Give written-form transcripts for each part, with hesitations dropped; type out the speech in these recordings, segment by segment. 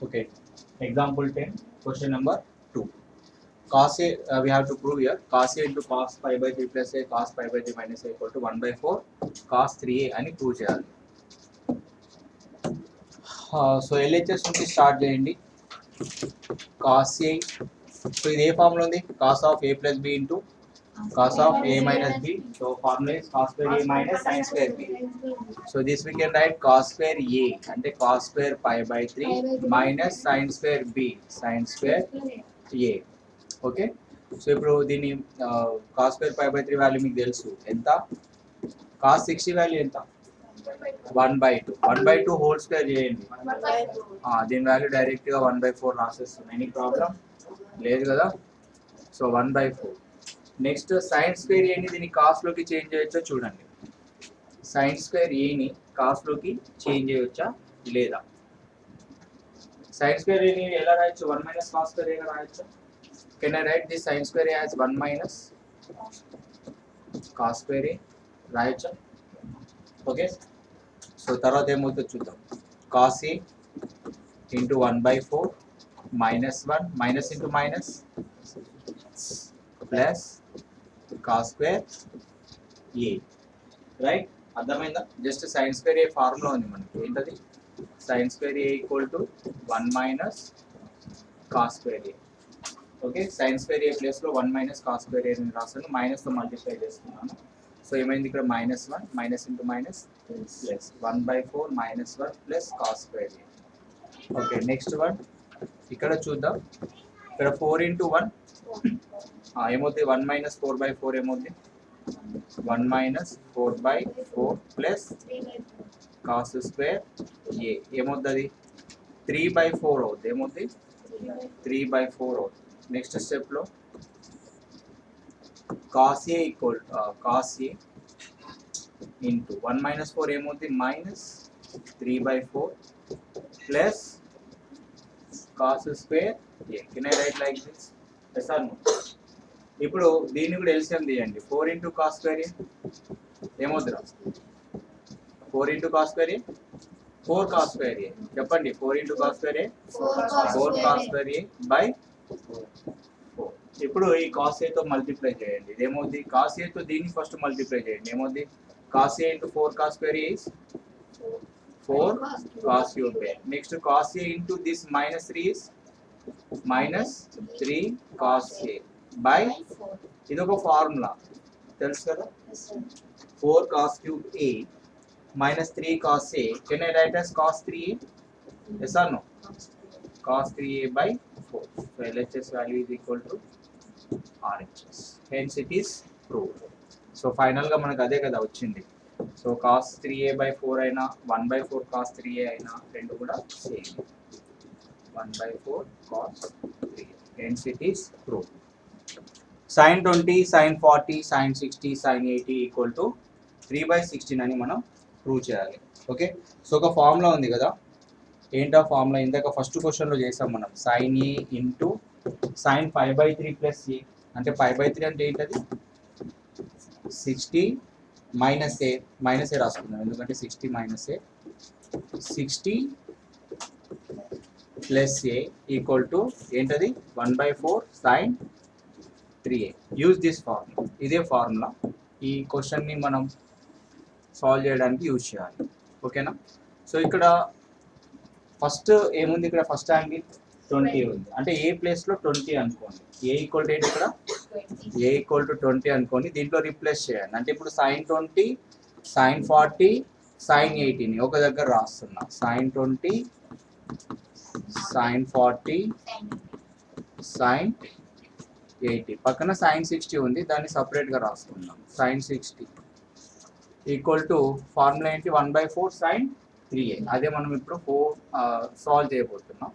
Okay, example 10, question number 2. Cos A, we have to prove here cos A into cos pi by 3 plus A cos pi by 3 minus A equal to 1 by 4 cos 3A అని prove చేయాలి. So LHS నుంచి start చేయండి. cos A, so ఇది ఏ formula ఉంది, cos of A plus B into cos of A minus B. So formula is cos square A minus sin square B. So this we can write cos square A అంటే cos square pi by 3 minus sin square B sin square A. Okay, so ఇప్పుడు దీన్ని cos square pi by 3 value మీకు తెలుసు ఎంత, cos 60 value ఎంత 1/2 1/2 whole square చేయండి. దీని value డైరెక్ట్గా 1/4 రాసేస్తుంది. ఎనీ ప్రాబ్లం లేదు కదా. సో 1/4. నెక్స్ట్ సైన్ స్క్వేర్ ఏని దీన్ని కాస్ట్లోకి చేంజ్ చేయొచ్చో చూడండి. సైన్ స్క్వేర్ ఏని కాస్ట్లోకి చేంజ్ చేయొచ్చా లేదా. సైన్ స్క్వేర్ ఏని ఎలా రాయొచ్చు, 1 మైనస్ కాస్ స్క్వేర్ ఏగా రాయొచ్చు. Can I write this sine square as 1 minus cos square A రాయొచ్చా. ఓకే, సో తర్వాత ఏమవుతుందో చూద్దాం. Cos A into 1/4 minus 1 minus into minus plus cos square A, right. అర్థమైందా. Just sine square A formula ఉంది మనకి, ఏంటది sine square A equal to 1 minus cos square A. Okay, sine square A ప్లేస్లో 1 minus cos square ఏ అని రాస్తాను, మైనస్తో multiply చేస్తున్నాను. So ఏమైంది ఇక్కడ -1 minus into minus plus 1/4 minus 1 plus cos square A. Okay, next one ఇక్కడ చూద్దాం. ఇక్కడ 4 ఇంటూ 1 ఏమవుతుంది, 1 మైనస్ 4/4 ఏమవుతుంది 1 minus 4/4 plus cos square A ఏమవుతుంది 3/4 అవుతుంది. ఏమవుతుంది 3/4 అవుతుంది. నెక్స్ట్ స్టెప్లో cos A equal cos A into 1 minus 4 ఏమవుతుంది minus 3/4 plus cos square A. Can I write like this, yes or no. ఇప్పుడు దీన్ని కూడా ఎల్సిఎం తీయండి. 4 ఇంటూ కాస్ స్క్వేర్ ఏ ఏమవుతుందా, 4 into cos square A 4 cos square A. చెప్పండి, 4 into cos square A 4 cos square A by 4. ఇప్పుడు ఈ cos ఏతో multiply చేయండి. ఇదేమవుతుంది, కాస్ ఏతో దీన్ని ఫస్ట్ మల్టిప్లై చేయండి. ఏమవుతుంది, cos A into 4 cos square A 4 cos cube A. Next cos A into this minus 3 is minus 3 cos A by, ఇది ఒక ఫార్ములా తెలుసు కదా, 4 cos cube A minus 3 cos A. Can I right as cos 3a, yes or no, cos 3a by 4. So LHS value is equal to RHS, hence it is proved. So ఫైనల్గా మనకు అదే కదా వచ్చింది. So cos 3a by 4 అయినా 1/4 cos 3a అయినా రెండు కూడా same, 1/4 cos 3a, hence it is proved. sin 20 sin 40 sin 60 sin 80 equal to 3/16 అని మనం ప్రూవ్ చేయాలి. ఓకే, సో ఒక ఫార్ములా ఉంది కదా, ఏంటా ఫార్ములా, ఇందాక ఫస్ట్ క్వశ్చన్లో చేసాం మనం. sin a into sin 5/3 plus A అంటే 5/3 అంటే ఏంటది 60 మైనస్ ఏ, మైనస్ ఏ రాసుకుందాం ఎందుకంటే 60 minus A 60 plus A equal to ఏంటది 1/4 sin 3a. Use this formula, ఇదే ఫార్ములా ఈ క్వశ్చన్ని మనం సాల్వ్ చేయడానికి యూజ్ చేయాలి. ఓకేనా. సో ఇక్కడ ఫస్ట్ ఏముంది, ఇక్కడ ఫస్ట్ యాంగిల్ 20 ఉంది అంటే ఏ ప్లేస్లో 20 అనుకోండి. ఏ ఈక్వల్ టు ఏంటి, ఇక్కడ ఏ ఈక్వల్ టు 20 అనుకోండి. దీంట్లో రీప్లేస్ చేయండి. అంటే ఇప్పుడు sin 20 sin 40 sin 80ని ఒక దగ్గర రాస్తున్నా. sin 20 sin 40 sin 80 పక్కన sin 60 ఉంది, దాన్ని సపరేట్గా రాసుకుందాం. sin 60 ఈక్వల్ టు ఫార్ములా ఏంటి 1/4 sin 3a. అదే మనం ఇప్పుడు సాల్వ్ చేయబోతున్నాం.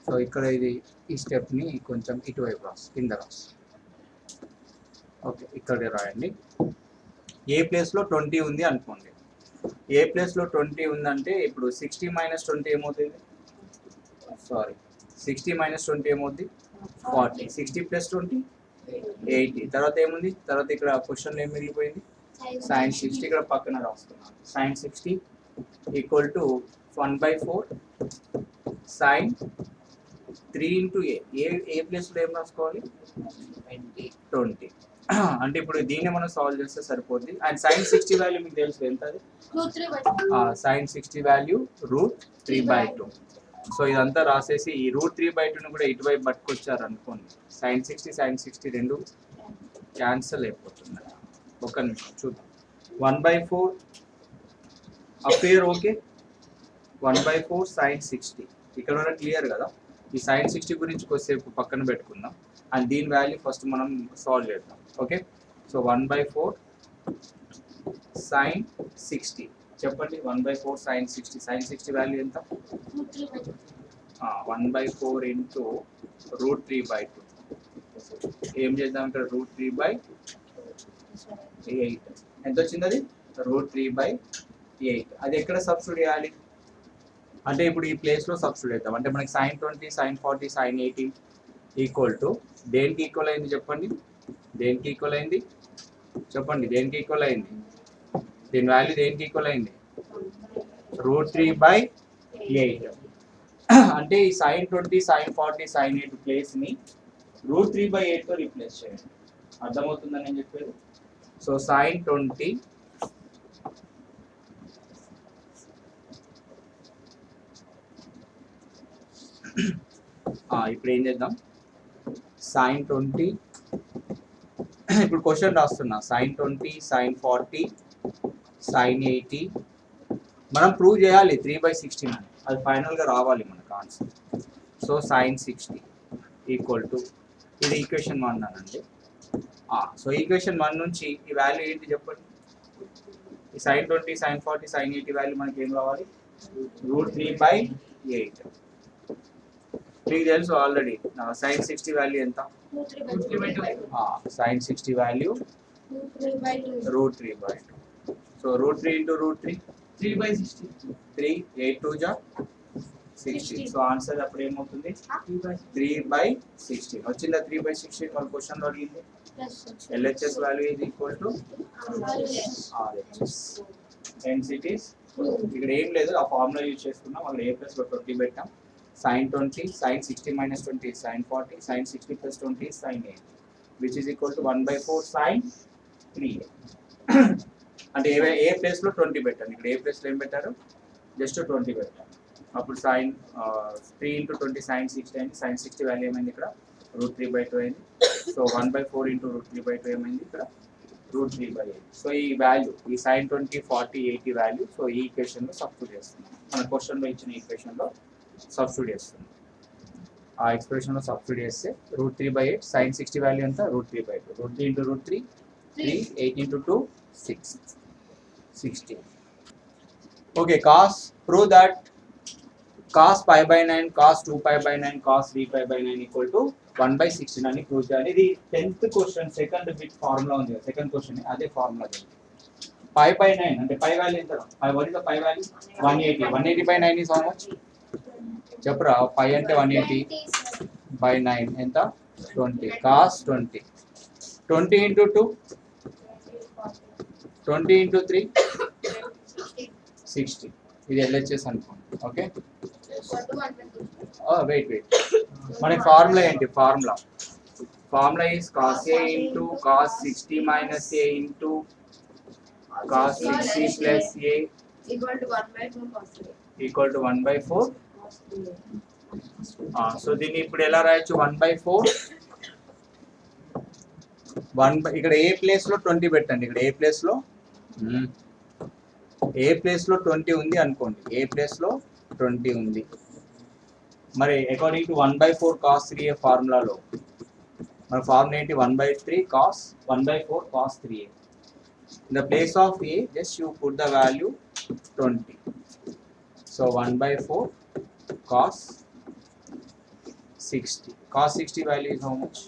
సో ఇక్కడ ఇది ఈ స్టెప్ని కొంచెం ఇటువైపు కింద రాసు. ఓకే, ఇక్కడ రాయండి. ఏ ప్లేస్లో 20 ఉంది అనుకోండి. ఏ ప్లేస్లో 20 ఉందంటే ఇప్పుడు 60 మైనస్ 20 ఏమవుతుంది, సారీ 60 మైనస్ 20 ఏమవుతుంది 40. 60 ప్లస్ 20 80. తర్వాత ఏముంది, తర్వాత ఇక్కడ క్వశ్చన్లో ఏం మిగిలిపోయింది sin 60, ఇక్కడ పక్కన రాస్తున్నాను. sin 60 equal to 1/4 sine 3 into A ప్లేస్లో ఏం రాసుకోవాలి 20 అంటే ఇప్పుడు దీన్ని మనం సాల్వ్ చేస్తే సరిపోద్ది. అండ్ సైన్ 60 వాల్యూ మీకు తెలుసు ఎంత అది సైన్ 60 వాల్యూ √3/2. సో ఇదంతా రాసేసి ఈ √3/2ని కూడా ఇటువైపు పట్టుకొచ్చారు అనుకోండి, సైన్ 60 రెండు క్యాన్సల్ అయిపోతుంది. ఒక నిమిషం చూద్దాం. 1/4 అపేర్ ఓకే, 1/4 సైన్ 60 ఇక్కడ వరకు క్లియర్ కదా. ఈ సైన్ 60 గురించి కొద్దిసేపు పక్కన పెట్టుకుందాం అండ్ దీని వాల్యూ ఫస్ట్ మనం సాల్వ్ చేద్దాం. ఓకే, సో 1/4 సైన్ 60 చెప్పండి. 1/4 సైన్ 60, సైన్ 60 వాల్యూ ఎంత 1/4 ఇంటూ √3/2. ఏం చేద్దాం ఇక్కడ √3/8 ఎంత వచ్చింది అది √3/8. అది ఎక్కడ సబ్స్టిట్యూట్ చేయాలి అంటే ఇప్పుడు ఈ ప్లేస్లో సబ్స్టిట్యూట్ చేద్దాం. అంటే మనకి sine 20 sine 40 sine 80 equal to దేనికి ఈక్వల్ అయింది చెప్పండి, దేనికి ఈక్వల్ అయింది చెప్పండి, దేనికి ఈక్వల్ అయింది, దీని వాల్యూ దేనికి ఈక్వల్ అయింది √3/8. అంటే ఈ సైన్ 20 సైన్ 40 సైన్ 80 ప్లేస్ని √3/8తో రీప్లేస్ చేయండి. అర్థమవుతుందని నేను చెప్పేది. సో సైన్ 20 ఇప్పుడు ఏం చేద్దాం, సైన్ 20 ఇప్పుడు క్వశ్చన్ రాస్తున్నా, సైన్ 20 సైన్ 40 సైన్ 80 మనం ప్రూవ్ చేయాలి 3/16 అని, అది ఫైనల్గా రావాలి మనకు answer. So sine 60 equal to ఇది ఈక్వేషన్ 1 అనండి. సో ఈక్వేషన్ 1 నుంచి ఈ వాల్యూ ఏంటి చెప్పండి, ఈ సైన్ 20 సైన్ 40 సైన్ 80 వాల్యూ మనకి ఏం రావాలి √3/8. మీకు తెలుసు ఆల్రెడీ సైన్ 60 వాల్యూ ఎంత, సైన్ 60 వాల్యూ √3/2. సో √3 ఇంటూ √3 3/60, 3 8 2 జా 60. సో ఆన్సర్ అప్పుడు ఏమవుతుంది 3/16 వచ్చిందా. 3/16 మన క్వశ్చన్లో అడిగింది. LHS value is equal to RHS. Densities ఇక్కడ ఏం లేదు, ఆ ఫార్ములా యూజ్ చేసుకున్నాం. అక్కడ a+20 పెట్టాం. sin 20 sin 60 minus 20 is sin 40 sin 60 plus 20 is sin 8 which is equal to 1/4 sin 3a. అంటే ఏ ప్లేస్లో 20 పెట్టండి, ఇక్కడ ఏ ప్లేస్లో ఏం పెట్టారు జస్ట్ 20 పెట్టారు. అప్పుడు సైన్ 3 ఇంటూ 20 సైన్ 60 అయింది. సైన్ 60 వాల్యూ ఏమైంది ఇక్కడ √3/2 అయింది. సో 1/4 ఇంటూ √3/2 ఏమైంది ఇక్కడ √3/8. సో ఈ వాల్యూ ఈ సైన్ 20 40 80 వాల్యూ సో ఈ ఈక్వేషన్లో సబ్స్టిట్యూట్ చేస్తున్నాం. మన క్వశ్చన్లో ఇచ్చిన ఈక్వేషన్లో సబ్స్టిట్యూట్ చేస్తుంది. ఆ ఎక్స్ప్రెషన్లో సబ్స్టిట్యూట్ చేస్తే √3/8 సైన్ 60 వాల్యూ ఎంత √3/2 √3 into √3 3 8 into 2 6 60. Okay, cos prove that cos π/9 cos 2π/9 cos 3π/9 equal to 1/16 అని ప్రూవ్ చేయాలి. ఇది 10th question second bit formula ఉంది, సెకండ్ క్వశ్చన్ అదే ఫార్ములా. π/9 అంటే పై వాల్యూ ఎంత, what is the pi value 180. 180/9 is how much చెప్పరా, pi అంటే 180/9 ఎంత 20 cos 20 20 ఇంటూ 2 20 ఇంటూ 3 60. ఇది ఎల్హెచ్ఎస్ అనుకోండి. ఓకే, వెయిట్ మనకి ఫార్ములా ఏంటి, formula is cos a into cos 60 minus a into cos 60 plus a equal to 1/4. So దీన్ని ఇప్పుడు ఎలా రాయొచ్చు 1/4 ఇక్కడ ఏ ప్లేస్లో 20 పెట్టండి, ఇక్కడ ఏ ప్లేస్లో 20 ఉంది అనుకోండి, ఏ ప్లేస్లో 20 ఉంది. మరి అకార్డింగ్ టు 1/4 cos 3a ఫార్ములాలో మన ఫార్ములా ఏంటి 1/4 cos 3a. In the place of a just you put the value 20. So 1/4 cos 60. Cos 60 value is how much?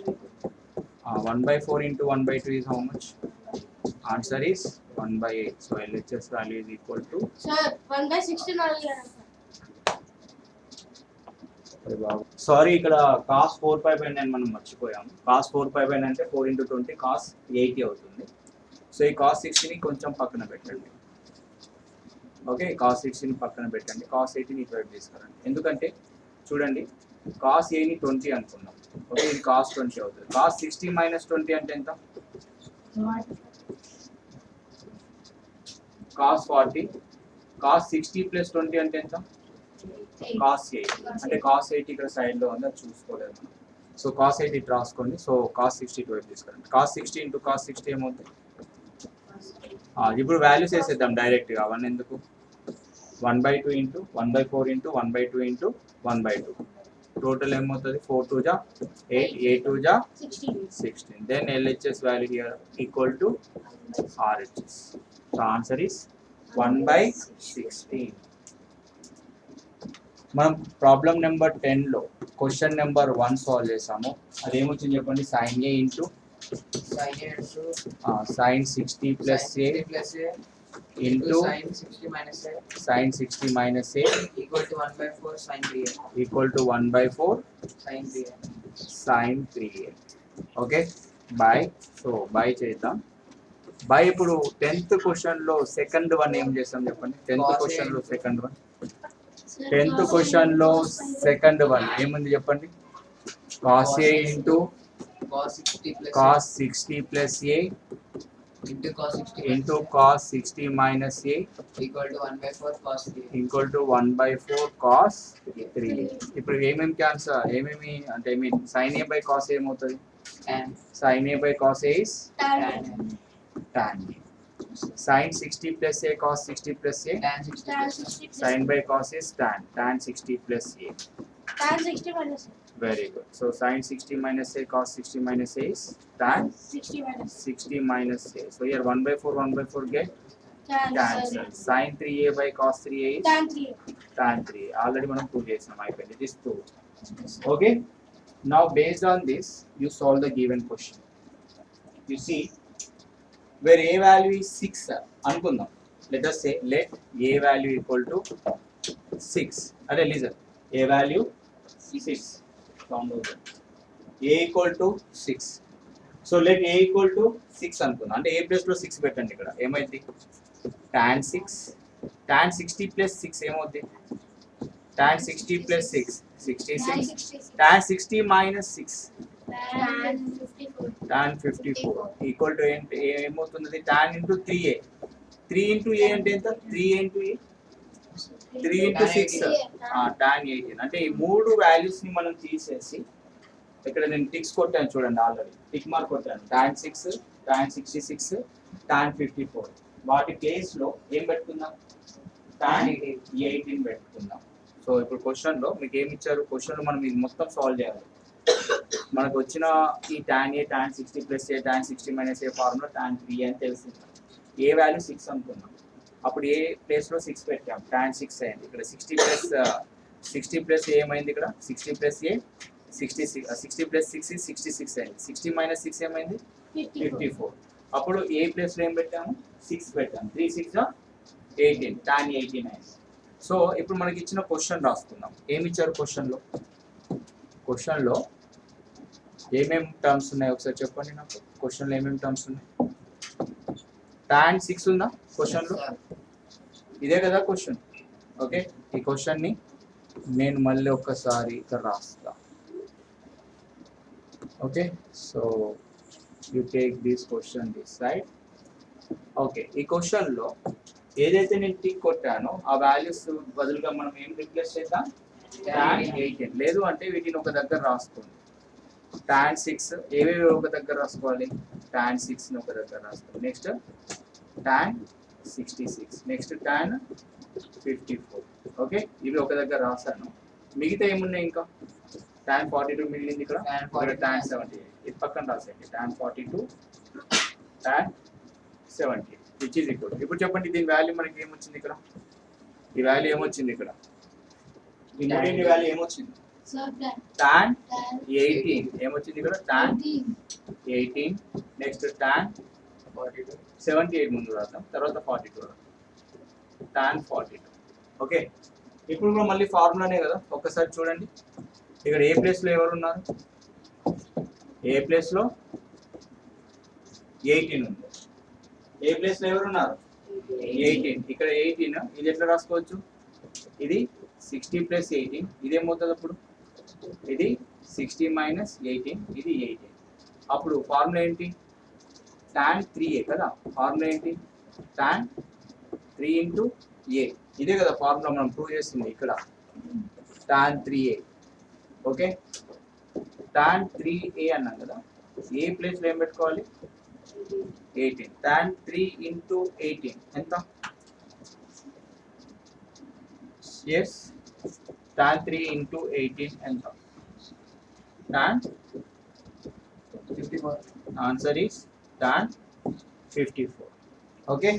1/4 into 1/2 is how much? Answer is 1/8. So LHS value is equal to. Sir, 1/16 sorry, ఇక్కడ cos 4π/9 మనం మర్చిపోయాము. cos 4π/9 అంటే 4 into 20 cos 80 అవుతుంది. So ఈ cos 60ని కొంచెం పక్కన పెట్టండి. Okay, cos 60ని పక్కన పెట్టండి, cos 80ని ఇటువైపు తీసుకురండి. ఎందుకంటే చూడండి కాస్ ఏని 20 అనుకున్నాం. ఓకే, ఇది కాస్ 20 అవుతుంది. కాస్ 60 మైనస్ 20 అంటే ఎంత? కాస్ 40. కాస్ 60 ప్లస్ 20 అంటే ఎంత? కాస్ 80. అంటే కాస్ 80 ఇక్కడ సైడ్లో ఉంది, అది చూసుకోలేదు మనం. సో కాస్ 80 ఇటు రాసుకోండి. సో కాస్ 60 2 తీసుకోండి. కాస్ 60 ఇంటూ కాస్ 60 ఏమవుతుంది? ఇప్పుడు వాల్యూస్ వేసేద్దాం డైరెక్ట్గా. 1 ఎందుకు? 1/2 ఇంటూ 1/4 ఇంటూ 1/2 ఇంటూ 1/2. టోటల్ ఏమవుతుంది? 4 2 జా 8, 8 2 జా 16. Then LHS value here equal to RHS. So answer is 1/16. మనం ప్రాబ్లం నెంబర్ 10లో క్వశ్చన్ నెంబర్ 1 సాల్వ్ చేసాము. అదేమొచ్చింది చెప్పండి? sin a into sin 60 plus a into sin 60 minus a equal to 1/4 sin 3a equal to 1/4 sin 3a. sin 3a. Okay, bye. So bye చేద్దాం. Bye ఇప్పుడు 10th క్వశ్చన్లో second one ఏం చేస్తాం చెప్పండి? 10th క్వశ్చన్లో సెకండ్ వన్ 10th క్వశ్చన్లో second one ఏముంది చెప్పండి? cos a into cos 60 plus a into cos 60 into cos 60 minus a equal to 1/4 cos 3a. Equal to 1/4 cos 3a. ఇప్పుడు ఏమేమి అంటే mean sin a by cos a ఏమవుతుంది? And sin a by cos a is tan tan a. sin 60 plus a cos 60 plus a tan 60 sin by cos is tan 60 plus a. Tan 60 minus Very good. So sin 60 minus a cos 60 minus a is tan 60 minus 60 minus a. So here 1/4 get tan cancel. Sin 3a by cos 3a is tan 3. tan 3a. Already మనం prove చేసాం, అయిపోయింది. It is proved. Okay. Now based on this you solve the given question. You see where a value is 6 అనుకుందాం. Let us say let a value equal to 6. అదే listen, a value 6. a equal to 6. So let a equal to 6 అనుకుందాం. అంటే a plus లో 6 పెట్టండి. ఇక్కడ ఏమైంది? tan 6 tan 60 plus 6 ఏమవుతుంది? tan 60 plus 6 66. tan 60 minus 6 Tan 54. tan 54 equal to ఏమవుతుంది? tan into 3a. 3 into a అంటే ఎంత? 3a into a 3 into 6 tan 18. అంటే ఈ మూడు వాల్యూస్ ని మనం తీసేసి ఇక్కడ నేను టిక్స్ కొట్టాను చూడండి, ఆల్రెడీ టిక్ మార్క్ కొట్టాను. tan 6 tan 66 tan 54 వాటి ప్లేస్ లో ఏం పెట్టుకుందాం? tan 18 పెట్టుకుందాం. సో ఇప్పుడు క్వశ్చన్ లో మీకు ఏమి ఇచ్చారు? క్వశ్చన్ లో మనం ఇది మొత్తం సాల్వ్ చేయాలి. మనకు వచ్చిన ఈ tan a tan 60 plus a tan 60 minus a formula tan 3a అని తెలిసింది. ఏ వాల్యూ 6 అనుకున్నాం, అప్పుడు ఏ ప్లేస్ లో 6 పెట్టాం, tan 6 అయింది. ఇక్కడ 60 ప్లస్ a ఏమైంది? ఇక్కడ 60 ప్లస్ a 60 ప్లస్ 6 66 అయింది. 60 మైనస్ 6 ఏమైంది? 54. అప్పుడు ఏ ప్లేస్ లో ఏం పెట్టాము? 6 పెట్టాము. 3 6 18 tan 18 అయింది. సో ఇప్పుడు మనకి ఇచ్చిన క్వశ్చన్ రాసుకుందాం. ఏమి ఇచ్చారు క్వశ్చన్లో? క్వశ్చన్లో ఏమేమి టర్మ్స్ ఉన్నాయి ఒకసారి చెప్పండి నాకు. క్వశ్చన్లో ఏమేమి టర్మ్స్ ఉన్నాయి? tan 6 ఉందా క్వశ్చన్లో? ఇదే కదా క్వశ్చన్. ఓకే, ఈ క్వశ్చన్ని నేను మళ్ళీ ఒక్కసారి ఇక్కడ రాస్తా. Okay, so you take this question this side. Okay, ఈ క్వశ్చన్లో ఏదైతే నేను టిక్ కొట్టానో ఆ వాల్యూస్ బదులుగా మనం ఏం రిప్లేస్ చేద్దాం? tan 18. లేదు అంటే వీటిని ఒక దగ్గర రాసుకోండి. tan 6 ఏవేవి ఒక దగ్గర రాసుకోవాలి? tan 6 ని ఒక దగ్గర రాసుకోవాలి. Next tan 66, next tan 54. Okay, ఇవి ఒక దగ్గర రాసాను. మిగతా ఏమున్నాయి ఇంకా? tan 42 మిగిలింది ఇక్కడ. tan 78 ఇది పక్కన రాసేయండి. tan 42 tan 70 which is equal. ఇప్పుడు చెప్పండి దీని వాల్యూ మనకి ఏమొచ్చింది ఇక్కడ? ఈ వాల్యూ ఏమొచ్చింది ఇక్కడ? ఈ మూడింటి వాల్యూ ఏమొచ్చింది? tan 18 ఏమొచ్చింది ఇక్కడ? tan 18. నెక్స్ట్ tan 78 ముందు రాద్దాం, తర్వాత 42 రాద్దాం. tan 42. ఓకే, ఇప్పుడు కూడా మళ్ళీ ఫార్ములానే కదా, ఒక్కసారి చూడండి. ఇక్కడ ఏ ప్లేస్లో ఎవరు ఉన్నారు? ఏ ప్లేస్లో 18 ఉంది. ఏ ప్లేస్లో ఎవరు ఉన్నారు? 18. ఇక్కడ 18. ఇది ఎట్లా రాసుకోవచ్చు? ఇది 60 ప్లస్ 18 ఇదేమవుతుంది అప్పుడు ఇది 60 మైనస్ 18 ఇది 18 అప్పుడు ఫార్ములా ఏంటి tan 3a కదా ఫార్ములా ఏంటి tan 3 ఇంటూ ఏ ఇదే కదా ఫార్ములా మనం ప్రూవ్ చేస్తుంది ఇక్కడ tan 3a okay tan 3a అన్నాం కదా ఏ ప్లేస్లో ఏం పెట్టుకోవాలి 18 tan 3 ఇంటూ 18 ఎంత yes tan 3 ఇంటూ 18 ఎంత tan 54 answer is tan 54 okay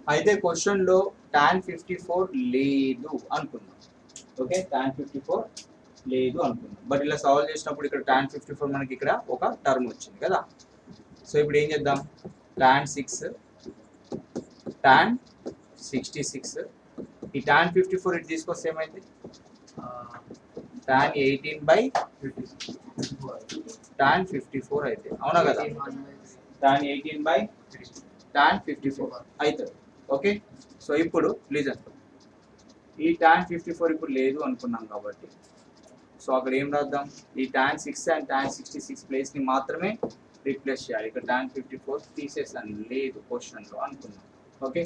అయితే క్వశ్చన్ లో tan 54 లేదు అనుకుందాం ఓకే tan 54 లేదు అనుకుందాం బట్ ఇలా సాల్వ్ చేసినప్పుడు ఇక్కడ tan 54 మనకి ఇక్కడ ఒక టర్మ్ వచ్చింది కదా సో ఇప్పుడు ఏం చేద్దాం tan 6 tan 66 ఈ tan 54 ఇటు తీసుకొస్తే ఏమైంది tan 18 బై tan 54 అయితే అవునా కదా tan 18 బై tan 54 అవుతుంది ఓకే సో ఇప్పుడు లిజన్ ఈ tan 54 ఇప్పుడు లేదు అనుకున్నాం కాబట్టి సో అక్కడ ఏం రాద్దాం ఈ tan 6 అండ్ tan 66 ప్లేస్ ని మాత్రమే రీప్లేస్ చేయాలి ఇక్కడ tan 54 తీసేసాను లేదు క్వశ్చన్లో అనుకున్నాం ఓకే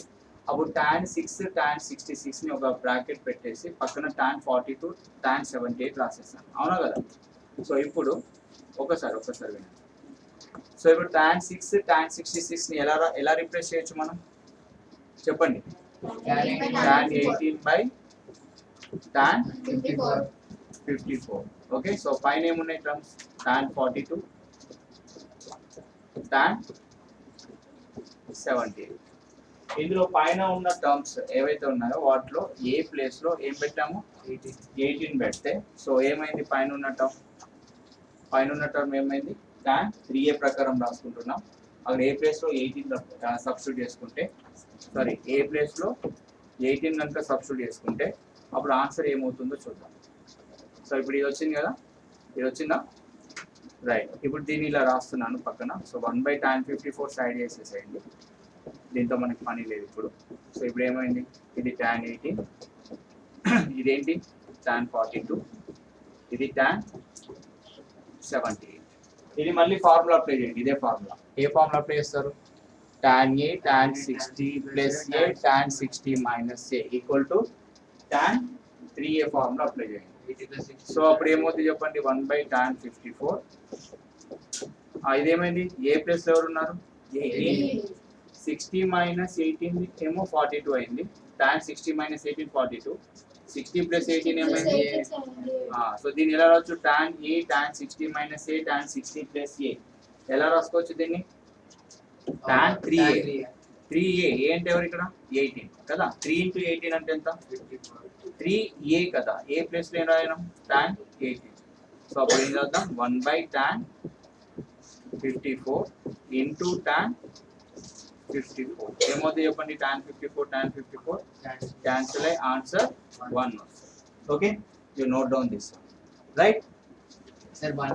అప్పుడు tan 6 tan 66 ని ఒక బ్రాకెట్ పెట్టేసి పక్కన tan 42 tan 78 రాసేస్తాను అవునా కదా సో ఇప్పుడు ఒకసారి వినండి సో ఇప్పుడు tan 6 tan 66 ని ఎలా రీప్లేస్ చేయొచ్చు మనం చెప్పండి tan 18 by tan 54 okay so పైన ఏమున్నాయి టర్మ్స్ tan 42 tan 78 ఇందులో పైన ఉన్న టర్మ్స్ ఏవైతే ఉన్నాయో వాటిలో ఏ ప్లేస్ లో ఏం పెట్టాము 18 పెడితే సో ఏమైంది పైన ఉన్న టర్మ్ ఏమైంది tan 3a ప్రకారం రాసుకుంటున్నాం అక్కడ ఏ ప్లేస్ లో 18 సబ్స్టిట్యూట్ చేసుకుంటే సారీ ఏ ప్లేస్ లో 18 కనుక సబ్స్టిట్యూట్ చేసుకుంటే అప్పుడు ఆన్సర్ ఏమవుతుందో చూద్దాం సో ఇప్పుడు ఇది వచ్చింది కదా ఇది వచ్చిందా రైట్ ఇప్పుడు దీన్ని ఇలా రాస్తున్నాను పక్కన సో 1 బై tan 54 సైడ్ చేసేసేయండి దీంతో మనకి పని లేదు ఇప్పుడు సో ఇప్పుడు ఏమైంది ఇది tan 18 ఇదేంటి tan 42 ఇది tan 78 ఇది మళ్ళీ ఫార్ములా అప్లై చేయండి ఇదే ఫార్ములా ఏ ఫార్ములా అప్లై చేస్తారు tan a tan 60 plus a tan 60 minus a equal to tan 3a formula apply చేయండి సో అప్పుడు ఏమవుతుంది చెప్పండి 1 బై tan 54 ఇదేమైంది ఏ ప్లస్ ఎవరు ఉన్నారు 60 మైనస్ 18 ఏమో 42 అయింది tan 60 మైనస్ 18 42 60 ప్లస్ 18 ఏమైంది సో దీన్ని ఎలా రావచ్చు tan a tan 60 minus a tan 60 plus a ఎలా రాసుకోవచ్చు దీన్ని tan 3a 3a ఏ అంటే ఎవరు ఇక్కడ 18 కదా 3 ఇంటూ 18 అంటే ఎంత 3a కదా a ప్లస్ లో ఏం రాయడం tan 18 సో అప్పుడు ఏం రాద్దాం 1 బై tan 54 ఇంటూ tan 54 ఏమవుతుంది చెప్పండి tan 54 cancel అయ్యి ఆన్సర్ 1 వస్తుంది okay you note down this right Sir, one